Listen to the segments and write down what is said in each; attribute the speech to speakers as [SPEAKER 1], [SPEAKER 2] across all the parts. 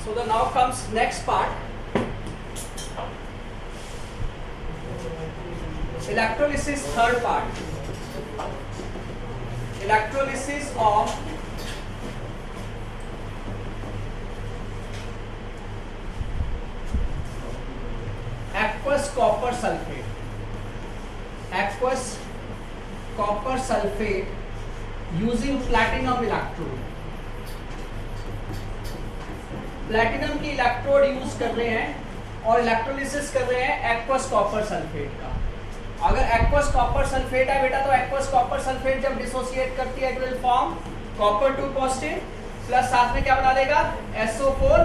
[SPEAKER 1] So the now comes next part. Electrolysis, third part. Electrolysis of aqueous copper sulfate. Aqueous copper sulfate using platinum electrode. Platinum की electrode use कर रहे हैं और electrolysis कर रहे हैं एक्वस कॉपर सल्फेट का. अगर एक्वस कॉपर सल्फेट है बेटा तो एक्वस कॉपर सल्फेट जब डिसोसिएट करती है it will form copper 2 positive plus साथ में क्या बना देगा SO4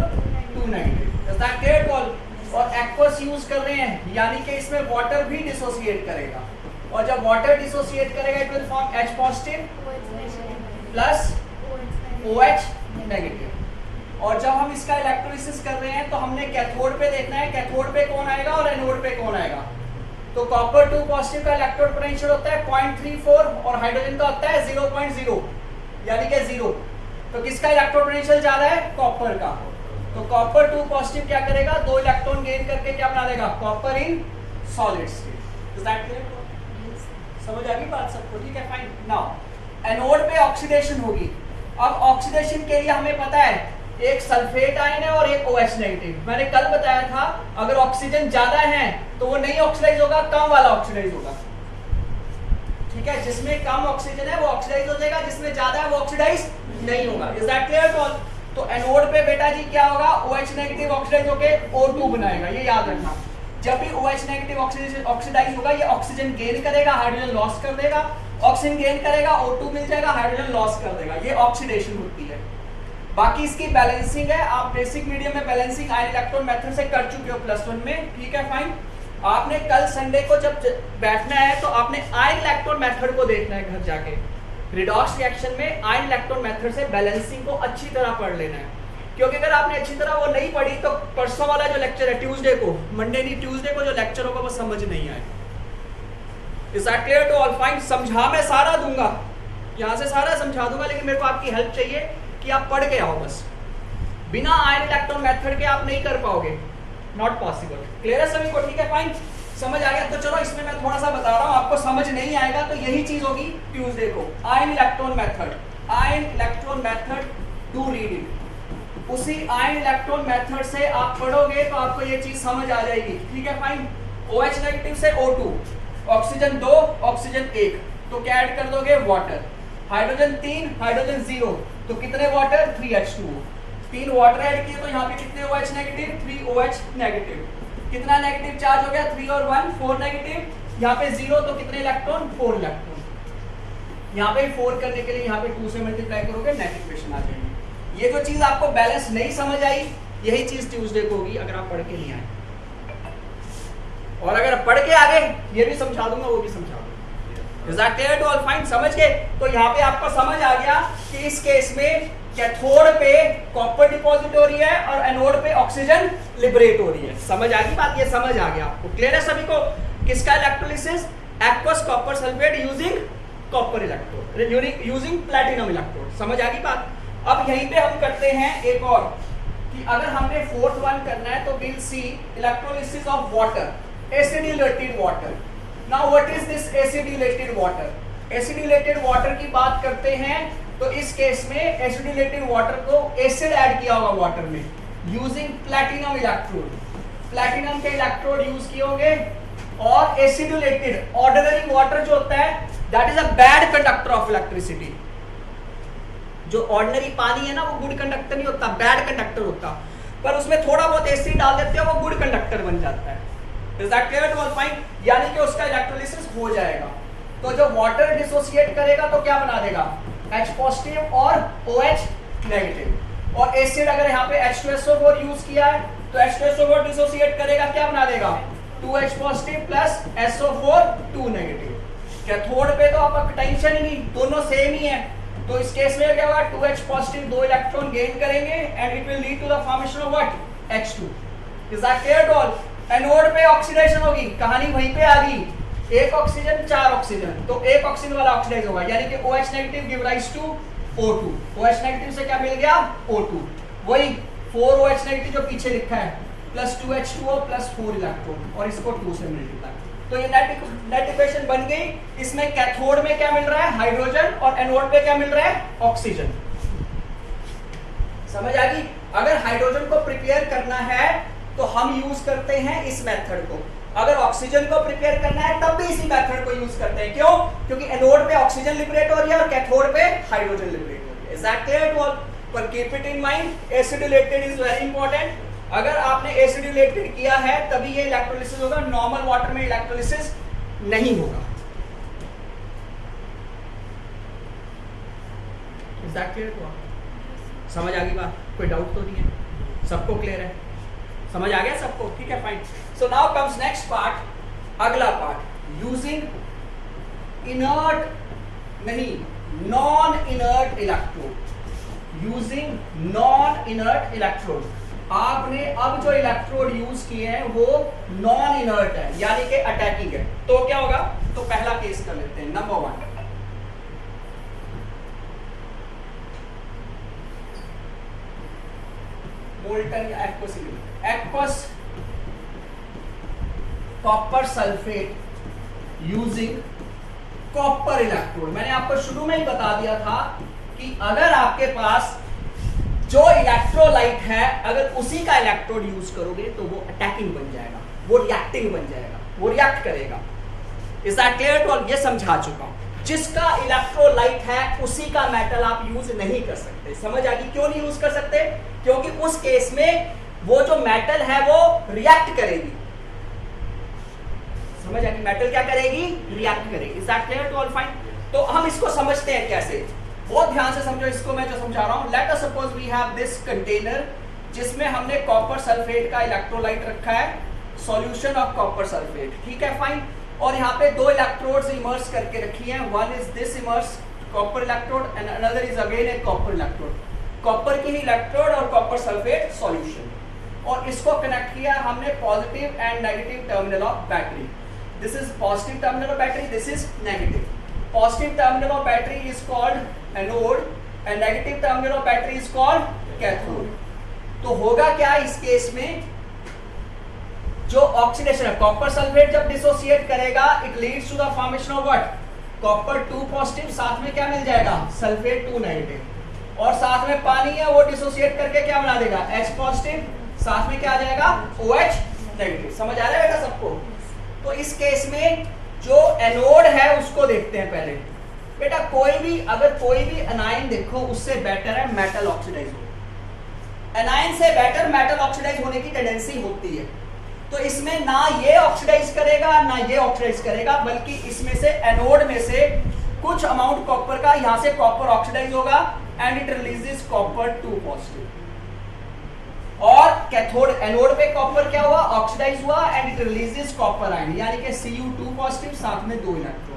[SPEAKER 1] 2 negative. Is that clear to all? और एक्वस यूज कर रहे हैं यानी कि इसमें वाटर भी डिसोसिएट करेगा और जब वाटर डिसोसिएट करेगा it will form H positive plus OH negative. और जब हम इसका इलेक्ट्रोलिसिस कर रहे हैं तो हमने कैथोड पे देखना है कैथोड पे कौन आएगा और एनोड पे कौन आएगा. तो कॉपर 2 पॉजिटिव का इलेक्ट्रोड पोटेंशियल होता है 0.34 और हाइड्रोजन का होता है 0.0 यानी कि 0. तो किसका इलेक्ट्रोड पोटेंशियल ज्यादा है? कॉपर का. तो कॉपर 2 पॉजिटिव क्या करेगा? 2 इलेक्ट्रॉन गेन करके क्या बना देगा? Copper in solid state. Is that clear? समझ आ गई बात सबको? ठीक है, फाइन. नाउ एनोड पे ऑक्सीडेशन होगी. अब ऑक्सीडेशन के लिए हमें पता है एक सल्फेट आयन है और एक OH नेगेटिव. मैंने कल बताया था अगर ऑक्सीजन ज्यादा है तो वो नहीं ऑक्सीडाइज होगा, कम वाला ऑक्सीडाइज होगा. ठीक है, जिसमें कम ऑक्सीजन है वो ऑक्सीडाइज हो जाएगा, जिसमें ज्यादा है वो ऑक्सीडाइज नहीं होगा. Is that clear all? तो एनोड पे बेटा जी क्या होगा? OH नेगेटिव ऑक्सीडाइज होकर O2 बनाएगा. ये याद रखना, जब भी OH नेगेटिव ऑक्सीडाइज होगा ये ऑक्सीजन गेन करेगा, हाइड्रोजन लॉस कर देगा. ऑक्सीजन गेन करेगा, O2 मिल जाएगा, हाइड्रोजन लॉस कर देगा. ये ऑक्सीडेशन होती है. बाकी इसकी बैलेंसिंग है. आप बेसिक मीडियम में बैलेंसिंग आयन इलेक्ट्रॉन मेथड से कर चुके हो +1 में. ठीक है, फाइन. आपने कल संडे को जब बैठना है तो आपने आयन इलेक्ट्रॉन मेथड को देखना है घर जाके. रिडॉक्स रिएक्शन में आयन इलेक्ट्रॉन मेथड से बैलेंसिंग को अच्छी तरह पढ़ लेना है, क्योंकि अगर आपने अच्छी तरह वो नहीं पढ़ी तो परसों वाला जो लेक्चर है ट्यूसडे को, मंडे नहीं ट्यूसडे को जो लेक्चर होगा वो समझ नहीं आए. Is that clear to all? Fine. समझा मैं सारा दूंगा, यहाँ से सारा समझा दूंगा, लेकिन मेरे को आपकी हेल्प चाहिए कि आप पढ़ के आओ. बस बिना आयन इलेक्ट्रॉन मेथड के आप नहीं कर पाओगे, नॉट पॉसिबल. क्लियर है सभी को? ठीक है, फाइन. समझ आ गया? तो चलो इसमें मैं थोड़ा सा बता रहा हूं, आपको समझ नहीं आएगा तो यही चीज होगी ट्यूसडे को. Ion electron method, ion electron method, do read it. उसी आयन इलेक्ट्रॉन मेथड से आप पढ़ोगे तो आपको ये चीज समझ आ जाएगी. ठीक है, फाइन. OH नेगेटिव से O2, ऑक्सीजन 2 ऑक्सीजन 1, तो क्या ऐड कर दोगे? वाटर. हाइड्रोजन 3 हाइड्रोजन 0, तो कितने वाटर? 3H2O. 3 वाटर ऐड किए तो यहाँ पे कितने OH नेगेटिव? 3 OH negative. कितना नेगेटिव चार्ज हो गया? 3 और 1 4 नेगेटिव. यहाँ पे 0 तो कितने इलेक्ट्रॉन? 4 इलेक्ट्रॉन. यहाँ पे 4 करने के लिए यहाँ पे 2 से मल्टीप्लाई करोगे, नेट इक्वेशन आ जाएगी. ये जो चीज आपको बैलेंस नहीं समझ आई यही चीज ट्यूसडे को होगी अगर आप पढ़ के नहीं आए. और अगर पढ़ के आ गए ये भी समझा दूंगा, वो भी समझा दूंगा. Is that clear to all? Fine. समझ गए? तो यहाँ पे आपको समझ आ गया कि इस केस में कैथोड पे कॉपर डिपॉजिट हो रही है और एनोड पे ऑक्सीजन लिबरेट हो रही है. समझ आ गई बात? ये समझ आ गया आपको? क्लियर है सभी को? किसका electrolysis? Aqueous copper sulphate using copper electrode, using platinum electrode. समझ आ गई बात? अब यहीं पे हम करते हैं एक और कि अगर हमने 4th वन करना है तो will see electrolysis of water, acidulated water. Now what is this acidulated water? Acidulated water की बात करते हैं तो इस केस में acidulated water को एसिड ऐड किया होगा वाटर में using platinum electrode. प्लैटिनम के इलेक्ट्रोड यूज किए होंगे और acidulated ordinary water जो होता है that is a bad conductor of electricity. जो ऑर्डिनरी पानी है ना वो गुड कंडक्टर नहीं होता, बैड कंडक्टर होता. पर उसमें थोड़ा बहुत एसिड डाल देते हो वो गुड कंडक्टर बन जाता है. Is that clear to all? Fine. यानी कि उसका इलेक्ट्रोलिसिस हो जाएगा. तो जब वाटर डिसोसिएट करेगा तो क्या बना देगा? H पॉजिटिव और OH नेगेटिव. और एसिड अगर यहाँ पे H2SO4 यूज किया है तो H2SO4 डिसोसिएट करेगा, क्या बना देगा? 2H positive plus SO4 2 negative. Cathode पे तो आपका टेंशन ही नहीं, दोनों सेम ही है. तो इस केस में क्या होगा? 2H पॉजिटिव 2 इलेक्ट्रॉन गेन करेंगे and it will lead to the formation of what? H2. Is that clear to all? Anode पे ऑक्सीडेशन होगी, कहानी वहीं पे आ गई. एक ऑक्सीजन 4 ऑक्सीजन, तो एक ऑक्सीजन वाला ऑक्सीडाइज होगा यानी कि OH negative give rise to O2. OH negative से क्या मिल गया? O2. वही 4OH नेगेटिव जो पीछे लिखा है प्लस 2H2O प्लस 4 इलेक्ट्रॉन और इसको 2 से मल्टीप्लाई। तो ये नेट इक्वेशन बन गई। इसमें कैथोड में क्या मिल रहा है? हाइड्रोजन, और एनोड पे क्या मिल रहा है? ऑक्सीजन। समझ आ गई? अगर हाइड्रोजन को प्रिपेयर करना है तो हम यूज करते हैं इस मेथड को, अगर ऑक्सीजन को प्रिपेयर करना है तब भी इसी मेथड को यूज करते हैं। क्यों? क्योंकि एनोड पे ऑक्सीजन लिबरेट हो रही है और कैथोड पे हाइड्रोजन लिबरेट हो रही है। Is that clear to all? पर keep it in mind, acidulated is very important. अगर आपने एसिडिलेटेड किया है तभी ये इलेक्ट्रोलिसिस होगा, नॉर्मल वाटर में इलेक्ट्रोलिसिस नहीं होगा। Is that clear to all? समझ आ गई बात? कोई डाउट तो नहीं है? सबको क्लियर है? समझ आ गया सबको? ठीक है, fine. So now comes next part, अगला पार्ट, यूजिंग इनर्ट नहीं non inert electrode. Using non inert electrode, आपने अब जो इलेक्ट्रोड यूज किए हैं वो नॉन इनर्ट है, यानी कि अटैकिंग है। तो क्या होगा? तो पहला केस कर लेते हैं, नंबर 1, मोल्टन या aqueous, aqueous copper sulphate using copper electrode. मैंने आपको शुरू में ही बता दिया था कि अगर आपके पास जो इलेक्ट्रोलाइट है अगर उसी का इलेक्ट्रोड यूज करोगे तो वो अटैकिंग बन जाएगा, वो रिएक्टिंग बन जाएगा, वो रिएक्ट करेगा। Is that clear to all? ये समझा चुका हूं। जिसका इलेक्ट्रोलाइट है उसी का मेटल आप यूज नहीं कर सकते। समझ आ गई? क्यों नहीं यूज कर सकते? क्योंकि उस केस में वो जो मेटल है वो रिएक्ट करेगी। समझ आ गई? मेटल क्या करेगी? रिएक्ट करेगी। Is that clear to all? Fine. तो हम इसको समझते हैं कैसे, बहुत ध्यान से समझो इसको, मैं जो समझा रहा हूं। Let us suppose we have this container जिसमें हमने कॉपर सल्फेट का इलेक्ट्रोलाइट रखा है, सॉल्यूशन ऑफ कॉपर सल्फेट। ठीक है, फाइन। और यहाँ पे दो इलेक्ट्रोड्स इमर्स करके रखी हैं, one is this immerse copper electrode and another is again A copper electrode. Copper की ही इलेक्ट्रोड और कॉपर सल्फेट सॉल्यूशन, और इसको कनेक्ट किया हमने positive and negative terminal of battery. This is positive terminal of battery, this is negative. Positive terminal of battery is called anode and negative terminal of battery is called cathode. तो होगा क्या इस case में, जो oxidation है, copper sulphate जब dissociate करेगा it leads to the formation of what? Copper 2 positive, साथ में क्या मिल जाएगा? सल्फेट 2 नेगेटिव, और साथ में पानी है वो डिसोसिएट करके क्या बना देगा? H पॉजिटिव, साथ में क्या आ जाएगा? OH negative. समझ आ रहा है बेटा सबको? तो इस केस में जो एनोड है उसको देखते हैं पहले। बेटा कोई भी, अगर कोई भी एनायन देखो उससे बेटर है मेटल ऑक्सीडाइज हो। एनायन से बेटर मेटल ऑक्सीडाइज होने की टेंडेंसी होती है। तो इसमें ना ये ऑक्सीडाइज करेगा ना ये ऑक्सीडाइज करेगा, बल्कि इसमें से एनोड में से कुछ अमाउंट कॉपर का यहां से कॉपर ऑक्सीडाइज होगा and it releases copper 2 positive. और कैथोड एनोड पे कॉपर क्या हुआ? ऑक्सीडाइज हुआ and it releases copper ion, यानी कि Cu2 पॉजिटिव, साथ में 2 इलेक्ट्रॉन।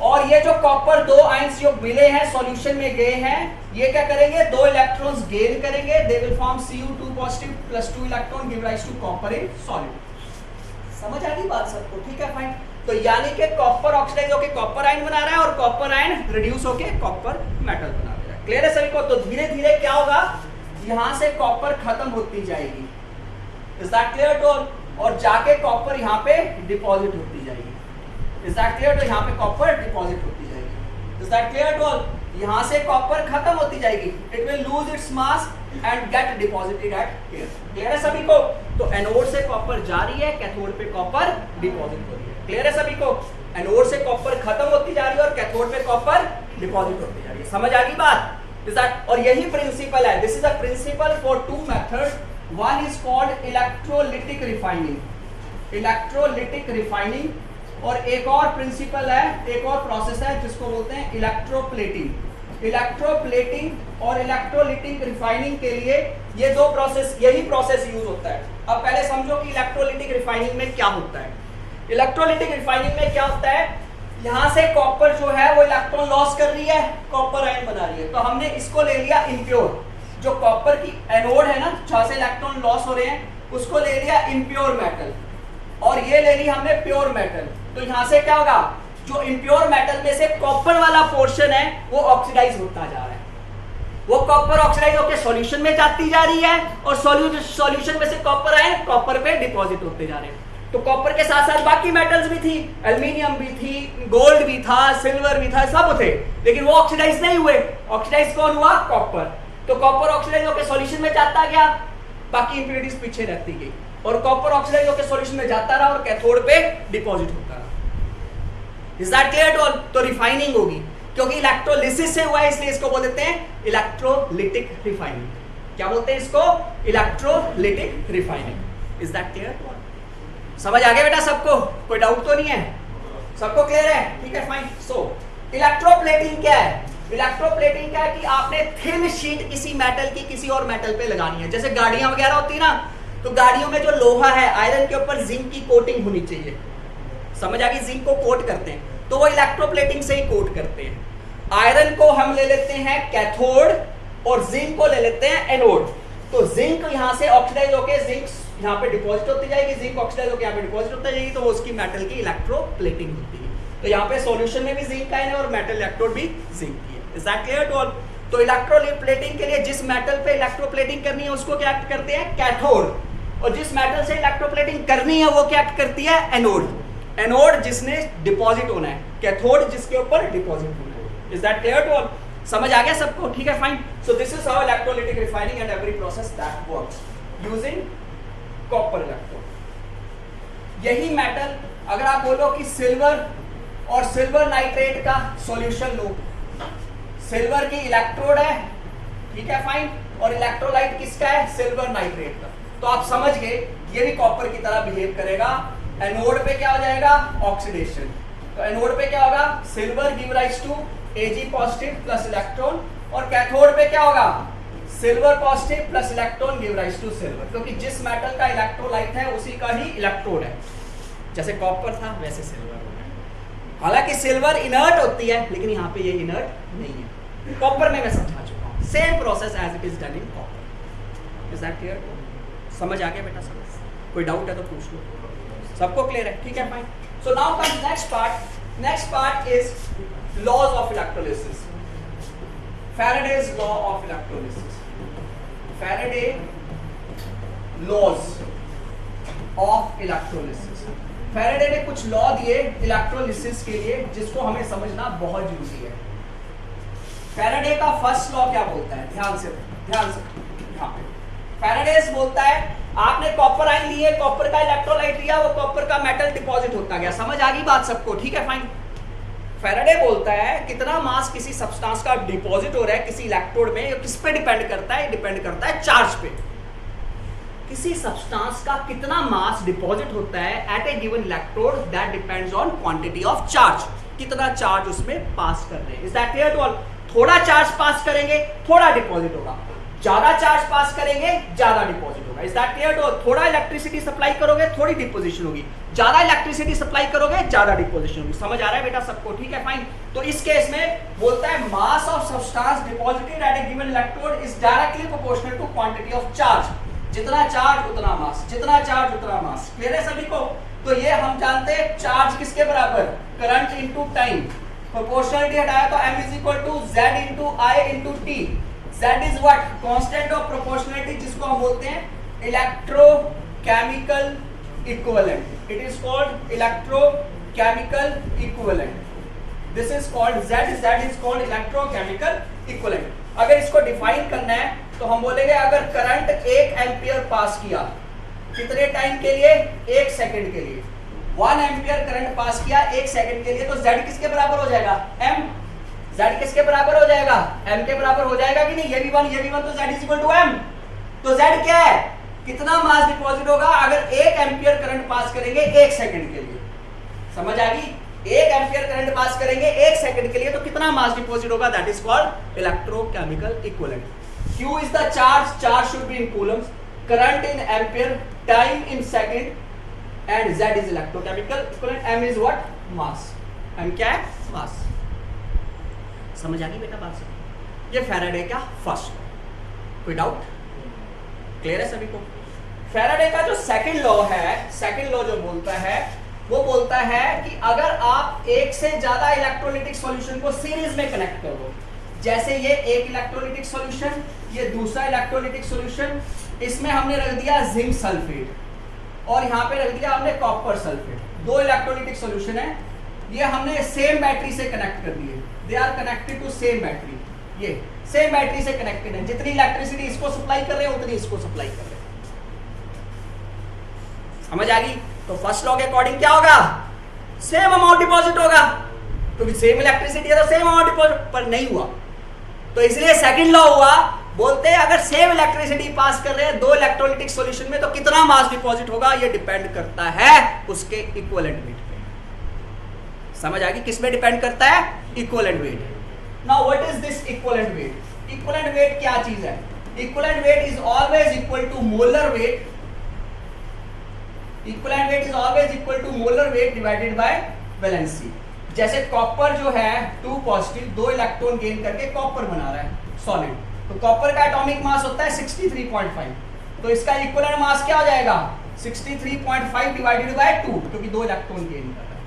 [SPEAKER 1] और ये जो कॉपर 2 आयंस जो मिले हैं सॉल्यूशन में गए हैं, ये क्या करेंगे? 2 इलेक्ट्रॉन्स गेन करेंगे, they will form Cu2 positive plus 2 electron give rise to copper in solute. समझ आ गई बात सबको? ठीक है, फाइन। तो यानी कि कॉपर ऑक्सीडाइज होकर कॉपर आयन बना रहा है और कॉपर आयन रिड्यूस होकर कॉपर मेटल बना रहा है। क्लियर है सभी को? तो धीरे धीरे क्या होगा, यहां से कॉपर खत्म होती जाएगी। Is that clear to all? और जाके कॉपर यहाँ पे डिपॉजिट होती जाएगी। Is that clear? तो यहाँ पे कॉपर डिपॉजिट होती जाएगी। Is that clear to all? यहाँ से कॉपर खत्म होती जाएगी, it will lose its mass and get deposited at here. Clear है सभी को? तो एनोड से कॉपर जा रही है, कैथोड पे कॉपर डिपॉजिट हो रही है। क्लियर है सभी को? एनोड से कॉपर खत्म होती जा रही है और कैथोड पे कॉपर डिपॉजिट होती जा रही है। समझ आ गई बात? और यही प्रिंसिपल है। This is a principle for 2 method. One is called electrolytic refining, electrolytic refining, और एक और प्रिंसिपल है, एक और प्रोसेस है जिसको बोलते हैं इलेक्ट्रोप्लेटिंग। इलेक्ट्रोप्लेटिंग और इलेक्ट्रोलिटिक रिफाइनिंग के लिए ये दो प्रोसेस, यही प्रोसेस यूज होता है। अब पहले समझो कि इलेक्ट्रोलिटिक रिफाइनिंग में क्या होता है। इलेक्ट्रोलिटिक रिफाइनिंग में क्या होता है, यहां से कॉपर जो है वो इलेक्ट्रॉन लॉस कर रही है, कॉपर आयन बना रही है। तो हमने इसको ले लिया इम्प्योर, जो कॉपर की एनोड है ना जहां से इलेक्ट्रॉन लॉस हो रहे हैं, उसको ले लिया इम्प्योर मेटल, और ये ले ली हमने प्योर मेटल। तो यहां से क्या होगा, जो इम्प्योर मेटल में से कॉपर वाला पोर्शन है वो ऑक्सीडाइज होता जा रहा है, वो कॉपर ऑक्सीडाइज होकर सॉल्यूशन में जाती जा रही है और सॉल्यूशन में से कॉपर आयन कॉपर पे डिपॉजिट होते जा रहे हैं। तो कॉपर के साथ साथ बाकी मेटल्स भी थी, एल्यूमिनियम भी थी, गोल्ड भी था, सिल्वर भी था, सब थे, लेकिन वो ऑक्सीडाइज नहीं हुए। ऑक्सीडाइज कौन हुआ? कॉपर। तो कॉपर ऑक्सीडाइज होकर सॉल्यूशन में जाता गया, बाकी इंप्योरिटीज पीछे रहती गई और कॉपर ऑक्सीडाइज होकर सॉल्यूशन में जाता रहा और कैथोड पे डिपॉजिट होता रहा। Is that clear to all? तो रिफाइनिंग होगी, क्योंकि इलेक्ट्रोलिसिस से हुआ है इसलिए इसको बोल देते हैं इलेक्ट्रोलिटिक रिफाइनिंग। क्या बोलते हैं इसको? Electrolytic refining. Is that clear to all? समझ आ गया बेटा सबको? कोई डाउट तो नहीं है? सबको क्लियर है? ठीक है, फाइन। सो इलेक्ट्रोप्लेटिंग क्या है? इलेक्ट्रोप्लेटिंग क्या है कि आपने थिन शीट किसी मेटल की किसी और मेटल पे लगानी है। जैसे गाड़ियां वगैरह होती है ना, तो गाड़ियों में जो लोहा है, आयरन के ऊपर जिंक की कोटिंग होनी चाहिए। समझ आ गई? जिंक को कोट करते हैं, तो वो इलेक्ट्रोप्लेटिंग से ही कोट करते हैं। आयरन को हम ले लेते हैं कैथोड और जिंक को ले लेते हैं एनोड। तो जिंक यहां से ऑक्सीडाइज होकर जिंक यहाँ पे डिपॉजिट होती जाएगी, जिंक ऑक्सीडाइज होकर यहाँ पे डिपॉजिट होती जाएगी, तो वो उसकी मेटल की इलेक्ट्रोप्लेटिंग होती है। तो यहाँ पे सॉल्यूशन में भी जिंक का है और मेटल इलेक्ट्रोड भी जिंक की है। Is that clear to all? तो इलेक्ट्रोप्लेटिंग के लिए जिस मेटल पे इलेक्ट्रोप्लेटिंग करनी है उसको क्या करते हैं? कैथोड। और जिस मेटल से इलेक्ट्रोप्लेटिंग करनी है वो क्या करती है? एनोड। एनोड जिसने डिपॉजिट होना है, कैथोड जिसके ऊपर डिपॉजिट होना है। Is that clear to all? समझ आ गया सबको? ठीक है, fine. So this is how electrolytic refining and every process that works using copper electrode. यही मेटल अगर आप बोलो कि सिल्वर और सिल्वर नाइट्रेट का सॉल्यूशन लो, सिल्वर की इलेक्ट्रोड है, ठीक है, फाइन, और इलेक्ट्रोलाइट किसका है? सिल्वर नाइट्रेट का। तो आप समझ गए ये भी कॉपर की तरह बिहेव करेगा। एनोड पे क्या हो जाएगा? ऑक्सीडेशन। तो एनोड पे क्या होगा? Silver give rise to Ag positive plus electron, और कैथोड पे क्या होगा? Silver positive plus electron give rise to silver, क्योंकि जिस मेटल का इलेक्ट्रोलाइट है उसी का ही इलेक्ट्रोड है। जैसे कॉपर था वैसे सिल्वर हो गया। हालांकि सिल्वर इनर्ट होती है, लेकिन यहाँ पे ये इनर्ट नहीं है। कॉपर में मैं समझा चुका हूँ, same process as it is done in copper. Is that clear? समझ आ गया बेटा? समझ? कोई डाउट है तो पूछ लो। सबको क्लियर है? ठीक है, fine. So now comes next part. Next part is laws of electrolysis. Faraday's law of electrolysis. Faraday laws of electrolysis. Faraday ने कुछ लॉ दिए इलेक्ट्रोलिसिस के लिए जिसको हमें समझना बहुत जरूरी है। Faraday का फर्स्ट लॉ क्या बोलता है? ध्यान से यहाँ पे Faraday बोलता है आपने कॉपर आयन लिए, कॉपर का इलेक्ट्रोलाइट लिया, वो कॉपर का मेटल डिपॉजिट होता गया। समझ आ गई बात सबको? ठीक है, फाइन। फैराडे बोलता है कितना मास किसी सब्सटेंस का डिपॉजिट हो रहा है किसी इलेक्ट्रोड में, ये किस पे डिपेंड करता है? डिपेंड करता है चार्ज पे। किसी सब्सटेंस का कितना मास डिपॉजिट होता है at a given electrode, that depends on quantity of charge. कितना चार्ज उसमें पास कर रहे हैं। Is that clear to all? थोड़ा चार्ज पास करेंगे थोड़ा डिपॉजिट होगा, ज्यादा चार्ज पास करेंगे ज्यादा डिपॉजिट होगा। Is that clear to all? थोड़ा इलेक्ट्रिसिटी सप्लाई करोगे थोड़ी डिपोजिशन होगी, ज्यादा इलेक्ट्रिसिटी सप्लाई करोगे ज्यादा डिपोजिशन होगी। समझ आ रहा है बेटा सबको? ठीक है, फाइन। तो इस केस में बोलता है mass of substance deposited at a given electrode is directly proportional to quantity of charge. जितना चार्ज उतना मास, जितना चार्ज उतना मास। क्लियर है सभी को? तो ये हम जानते हैं चार्ज किसके बराबर? Current into time. प्रोपोर्शनलिटी हटाया तो m is equal to z into i into t। z is what? Constant of proportionality, जिसको हम बोलते हैं electrochemical equivalent. It is called electrochemical equivalent. This is called z is called electrochemical equivalent. अगर इसको define करना है तो हम बोलेंगे अगर करंट 1 एम्पियर पास किया, कितने टाइम के लिए? 1 सेकंड के लिए। 1 एम्पियर करंट पास किया 1 सेकंड के लिए, तो z किसके बराबर हो जाएगा? m। z किसके बराबर हो जाएगा? m के बराबर हो जाएगा कि नहीं? ये भी 1 तो z is equal to m। तो z क्या है? कितना मास डिपॉजिट होगा अगर 1 एम्पियर करंट पास करेंगे 1 सेकंड के लिए। समझ आ गई? 1 एम्पियर करंट पास करेंगे 1 सेकंड के लिए, तो कितना मास डिपॉजिट होगा? That is called electrochemical equivalent. Q is the charge, charge should be in coulombs, current in ampere, time in second, and Z is electrochemical equivalent, M is what? Mass. M क्या है? Mass. समझ आ गई बेटा बात से? ये Faraday का फर्स्ट लॉ। कोई डाउट? क्लियर है सभी को? फैराडे का जो सेकंड लॉ है, सेकंड लॉ जो बोलता है वो बोलता है कि अगर आप एक से ज्यादा इलेक्ट्रोलिटिक सॉल्यूशन को सीरीज में कनेक्ट कर दो, जैसे ये एक इलेक्ट्रोलिटिक सॉल्यूशन, ये दूसरा इलेक्ट्रोलिटिक सॉल्यूशन, इसमें हमने रख दिया जिंक सल्फेट और यहाँ पे रख दिया हमने कॉपर सल्फेट। दो इलेक्ट्रोलिटिक सॉल्यूशन है, ये हमने सेम बैटरी से कनेक्ट कर दिए, they are connected to same battery, ये सेम बैटरी से कनेक्टेड है, जितनी इलेक्ट्रिसिटी इसको सप्लाई कर रहे हैं उतनी इसको सप्लाई कर रहे हैं। समझ आ गई? तो फर्स्ट लॉ के अकॉर्डिंग क्या होगा, सेम अमाउंट डिपॉजिट होगा, क्योंकि सेम इलेक्ट्रिसिटी है तो सेम अमाउंट डिपॉजिट, पर नहीं हुआ तो इसलिए सेकंड लॉ हुआ, बोलते हैं अगर सेम इलेक्ट्रिसिटी पास कर रहे हैं दो इलेक्ट्रोलिटिक सॉल्यूशन में तो कितना मास डिपॉजिट होगा, ये डिपेंड करता है उसके इक्विवेलेंट वेट पे। समझ आ गई? किस में डिपेंड करता है? Equivalent weight. Now what is this equivalent weight? Equivalent weight क्या चीज है? Equivalent weight is always equal to molar weight, equivalent weight is always equal to molar weight divided by valency. जैसे कॉपर जो है 2 positive, 2 electron gain करके copper बना रहा है सॉलिड, तो कॉपर का एटॉमिक मास होता है 63.5, तो इसका इक्विवेलेंट मास क्या हो जाएगा 63.5 डिवाइडेड बाय 2, क्योंकि 2 इलेक्ट्रॉन गेन कर रहा है।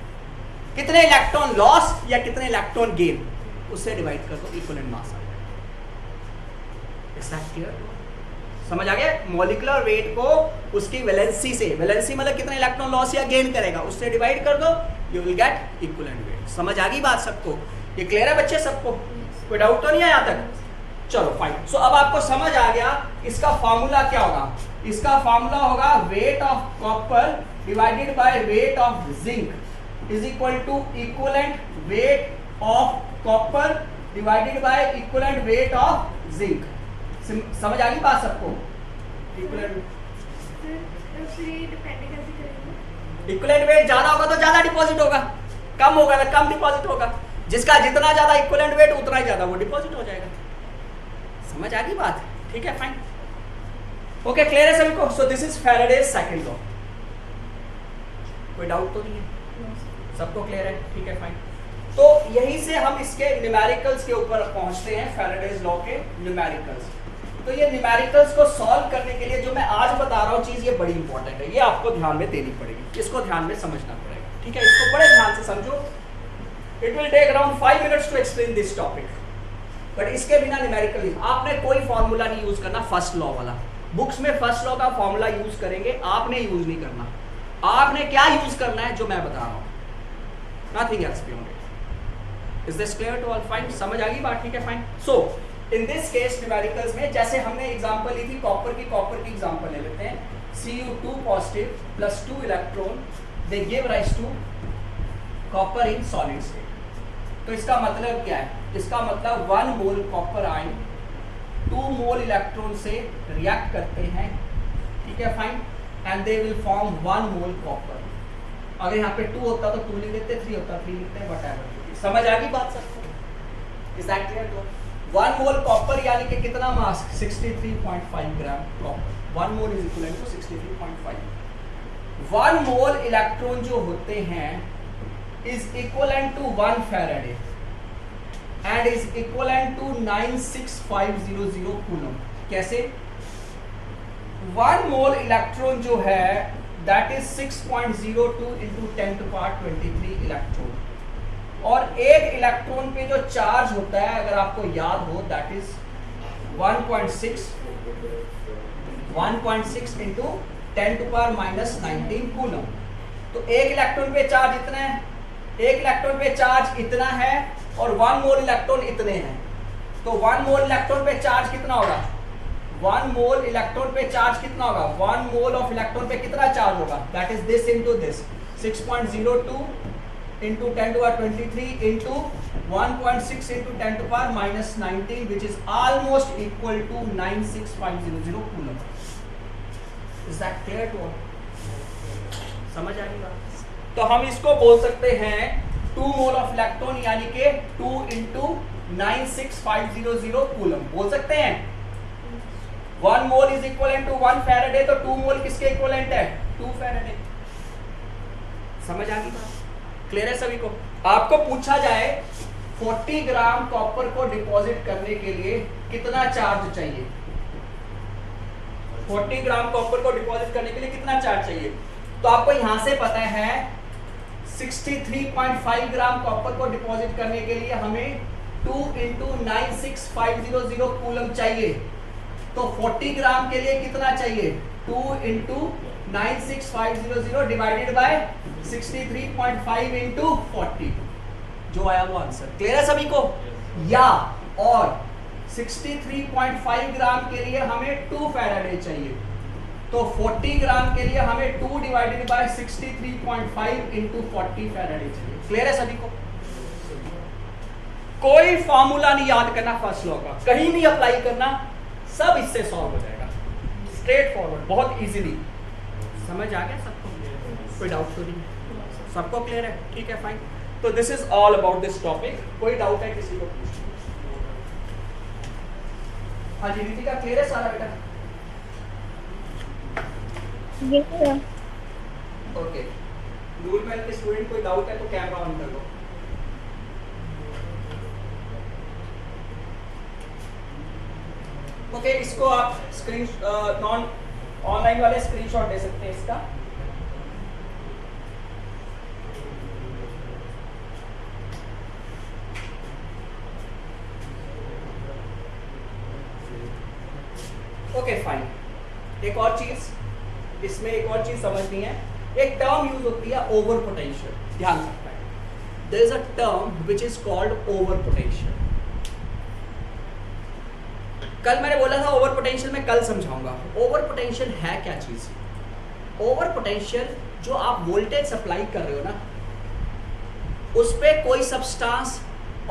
[SPEAKER 1] कितने इलेक्ट्रॉन लॉस या कितने इलेक्ट्रॉन गेन, उससे डिवाइड कर दो, इक्विवेलेंट मास आ जाएगा। समझ आ गया? मॉलिक्यूलर वेट को उसकी वैलेंसी से, वैलेंसी मतलब कितने इलेक्ट्रॉन लॉस या गेन करेगा, उससे डिवाइड कर दो, you will get equivalent weight. समझ आ गई बात सबको? ये क्लियर है बच्चे सबको? कोई डाउट तो नहीं है यहाँ तक? चलो फाइन। सो अब आपको समझ आ गया इसका फार्मूला क्या होगा। इसका फार्मूला होगा weight of copper divided by weight of zinc is equal to equivalent weight of copper divided by equivalent weight of zinc. समझ आ गई बात सबको? इक्विवेलेंट वेट ज्यादा होगा तो ज्यादा डिपॉजिट होगा, कम होगा तो कम डिपॉजिट होगा। जिसका जितना ज्यादा इक्विवेलेंट वेट उतना ही ज्यादा वो डिपॉजिट हो जाएगा। समझ आ गई बात? ठीक है फाइन, ओके क्लियर है सभी को? सो this is Faraday's second law. कोई डाउट तो नहीं है? सबको क्लियर है? ठीक है फाइन। तो यहीं से हम इसके न्यूमेरिकल्स के ऊपर पहुंचते हैं, फैराडेज लॉ के न्यूमेरिकल्स। तो ये न्यूमेरिकल्स को सॉल्व करने के लिए जो मैं आज बता रहा हूँ चीज, ये बड़ी इंपॉर्टेंट है, ये आपको ध्यान में देनी पड़ेगी, इसको ध्यान में समझना पड़ेगा। ठीक है, इसको बड़े ध्यान से समझो। It will take around 5 minutes to explain this topic, but इसके बिना न्यूमेरिकल आपने कोई फॉर्मूला नहीं यूज करना, फर्स्ट लॉ वाला। बुक्स में फर्स्ट लॉ का फॉर्मूला यूज करेंगे, आपने यूज नहीं करना। आपने क्या यूज करना है जो मैं बता रहा हूँ, nothing else beyond it. Is this clear to all? Fine, समझ आ गई बात? ठीक है fine. So in this case numericals में जैसे हमने एग्जांपल ली थी कॉपर की एग्जांपल ले लेते हैं। Cu2 पॉजिटिव प्लस 2 इलेक्ट्रॉन दे give rise to copper in solid state. तो इसका मतलब क्या है? इसका मतलब 1 mole copper ion 2 mole electron से रिएक्ट करते हैं, ठीक है fine, and they will form 1 mole copper. अगर यहाँ पे 2 होता तो 2 लिख देते, 3 होता 3 लिखते हैं, व्हाटएवर। समझ आ गई बात सबको? Is that clear? 1 mole copper यानी कि कितना mass 63.5 gram copper. 1 mole is equivalent to 63.5। 1 mole electron जो होते हैं is equivalent to 1 faraday and is equivalent to 96500 coulomb. कैसे? 1 मोल इलेक्ट्रॉन जो है that is 6.02 into 10 to power 23 electron, और एक इलेक्ट्रॉन पे जो चार्ज होता है अगर आपको याद हो that is 1.6 into 10 to power -19 coulomb. तो एक इलेक्ट्रॉन पे चार्ज इतना है, एक इलेक्ट्रॉन पे चार्ज इतना है और 1 मोल इलेक्ट्रॉन इतने हैं। तो 1 मोल इलेक्ट्रॉन पे चार्ज कितना होगा? 1 मोल इलेक्ट्रॉन पे चार्ज कितना होगा? 1 मोल ऑफ इलेक्ट्रॉन पे कितना चार्ज होगा? That is this into this, 6.02 into 10 to power 23 into 1.6 into 10 to power -19, which is almost equal to 96500 coulomb. Is that clear to all? समझ आ गई बात? तो हम इसको बोल सकते हैं 2 मोल ऑफ इलेक्ट्रॉन यानी कि 2 into 96500 कूलम बोल सकते हैं। 1 mole is equivalent to 1 faraday, तो 2 मोल किसके इक्वलेंट है? 2 फैराडे। समझ आ गई बात? क्लियर है सभी को? आपको पूछा जाए 40 ग्राम कॉपर को डिपॉजिट करने के लिए कितना चार्ज चाहिए? 40 ग्राम कॉपर को डिपॉजिट करने के लिए कितना चार्ज चाहिए? तो आपको यहां से पता है 63.5 ग्राम कॉपर को डिपॉजिट करने के लिए हमें 2 इंटू 96,500 कूलम चाहिए, तो 40 ग्राम के लिए कितना चाहिए? 2 इंटू 96,500 डिवाइडेड बाय 63.5 इंटू 40, जो आया वो आंसर। क्लियर है सभी को? या और 63.5 ग्राम के लिए हमें 2 फैराडे चाहिए, तो 40 ग्राम के लिए हमें 2 डिवाइडेड बाय 63.5 इंटू 40 फैराडे चाहिए। क्लियर है सभी को? कोई फॉर्मूला नहीं याद करना फर्स्ट लॉ का, कहीं नहीं अप्लाई करना, सब इससे सॉल्व हो जाएगा, स्ट्रेट फॉरवर्ड, बहुत इजीली। समझ आ गया सबको? कोई डाउट तो नहीं? सबको क्लियर है? ठीक है, फाइन। तो this is all about this topic. कोई डाउट है किसी को? हाँ जी रितिका, क्लियर है सारा बेटा? ओके, रूल मैथ के स्टूडेंट कोई डाउट है तो कैमरा ऑन कर लो। ओके, इसको आप स्क्रीन नॉन ऑनलाइन वाले स्क्रीनशॉट दे सकते हैं इसका। Okay fine. एक और चीज इसमें, एक और चीज समझनी है, एक टर्म यूज होती है ओवर पोटेंशियल, ध्यान रखना है। There is a term which is called over potential. कल मैंने बोला था ओवर पोटेंशियल मैं कल समझाऊंगा। ओवर पोटेंशियल है क्या चीज? ओवर पोटेंशियल, जो आप वोल्टेज सप्लाई कर रहे हो ना, उस पे कोई सब्सटेंस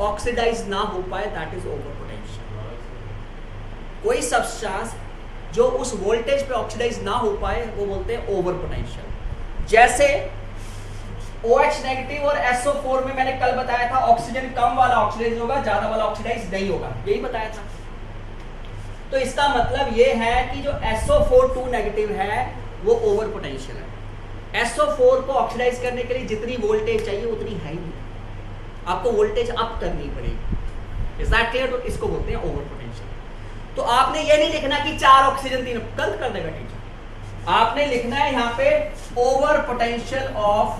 [SPEAKER 1] ऑक्सीडाइज ना हो पाए, दैट इज ओवर पोटेंशियल। कोई सब्सटेंस जो उस वोल्टेज पे ऑक्सीडाइज ना हो पाए, वो बोलते हैं ओवर पोटेंशियल। जैसे OH नेगेटिव और SO4 में मैंने कल बताया था, ऑक्सीजन कम वाला ऑक्सीडाइज होगा, ज्यादा वाला ऑक्सीडाइज नहीं होगा, यही बताया था। तो इसका मतलब ये है कि जो SO4 नेगेटिव है वो ओवर पोटेंशियल है। SO4 को ऑक्सीडाइज करने के लिए जितनी वोल्टेज चाहिए उतनी है ही नहीं, आपको वोल्टेज अप करनी पड़ेगी। Is that clear? तो इसको बोलते हैं ओवर पोटेंशियल। तो आपने ये नहीं लिखना कि 4 ऑक्सीजन 3, गलत कर देगा टीचर। आपने लिखना है यहाँ पे over potential of,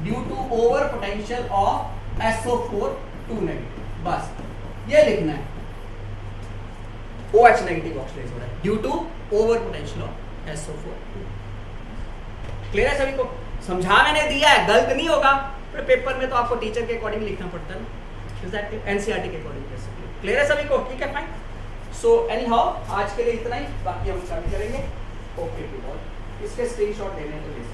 [SPEAKER 1] due to over potential of SO4 negative, बस ये लिखना है। OH नेगेटिव ऑक्सीडाइज हो रहा है due to over potential of SO4। Clear है सभी को? समझा मैंने दिया है, गलत नहीं होगा, पर पेपर में तो आपको टीचर के अकॉर्डिंग लिखना पड़ता है ना, NCERT के अकॉर्डिंग। क्लियर है सभी को? ठीक है, फाइन। सो एनी हाउ आज के लिए इतना ही, बाकी हम स्टार्ट करेंगे। ओके, इसके स्क्रीनशॉट लेने के लिए